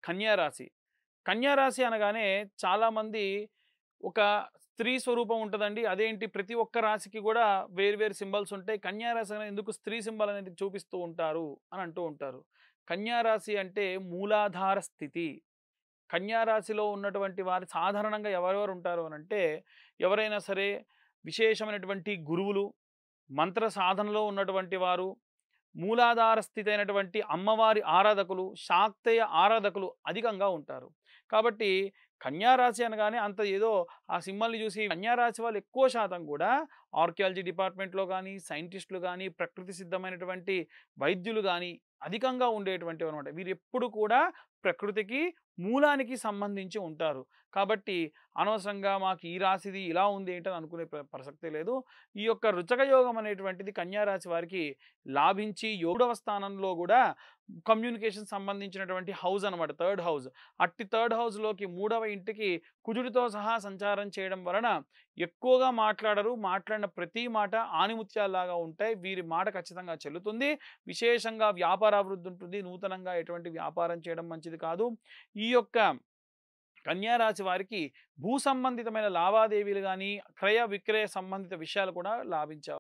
కన్యా రాశి. కన్యా రాశి అనగానే చాలామంది ఒక స్త్రీ స్వరూపం ఉంటదండి. అదేంటి ప్రతి ఒక్క రాశికి గూడా వేరు వేరు సింబల్స్ ఉంటాయి. కన్యా రాశి అనేది ఎందుకు స్త్రీ సింబల్ అనేది చూపిస్తూ ఉంటారు అని అంటూ ఉంటారు. కన్యా రాశి అంటే మూలాధార స్థితి. కన్యా రాశిలో ఉన్నటువంటి వారు సాధారణంగా ఎవరెవరు ఉంటారు అనంటే, ఎవరైనా సరే విశేషమైనటువంటి గురువులు, మంత్ర సాధనలో ఉన్నటువంటి వారు, మూలాధార స్థితి అయినటువంటి అమ్మవారి ఆరాధకులు, శాక్తేయ ఆరాధకులు అధికంగా ఉంటారు. కాబట్టి కన్యా రాశి అనగానే అంత ఏదో ఆ సింబల్‌ని చూసి కన్యా రాశి వాళ్ళు ఎక్కువ శాతం కూడా ఆర్కియాలజీ డిపార్ట్‌మెంట్‌లో గాని, సైంటిస్ట్‌లు గాని, ప్రకృతి సిద్ధమైనటువంటి వైద్యులు గాని అధికంగా ఉండేటువంటివన్నమాట. వీరెప్పుడు కూడా ప్రకృతికి, మూలానికి సంబంధించి ఉంటారు. కాబట్టి అనవసరంగా మాకు ఈ రాశిది ఇలా ఉంది ఏంటని అనుకునే ప్రసక్తే లేదు. ఈ యొక్క రుచక యోగం అనేటువంటిది కన్యా రాశి వారికి లాభించి 7వ స్థానంలో గూడా కమ్యూనికేషన్ సంబంధించినటువంటి హౌస్ అనమాట. Third house. అట్టి థర్డ్ హౌస్‌లోకి 3వ ఇంటికి కుజుడితో సహా సంచారం చేయడం వలన ఎక్కువగా మాట్లాడరు. మాట్లాడిన ప్రతి మాట ఆణిముత్యాల్లాగా ఉంటాయి. వీరి మాట ఖచ్చితంగా చెల్లుతుంది. విశేషంగా వ్యాపార అభివృద్ధి ఉంటుంది. నూతనంగా ఎటువంటి వ్యాపారం చేయడం మంచిది కాదు. ఈ యొక్క కన్యా రాశి వారికి భూ సంబంధితమైన లావాదేవీలు గాని, క్రయ విక్రయ సంబంధిత విషయాలు కూడా లాభించే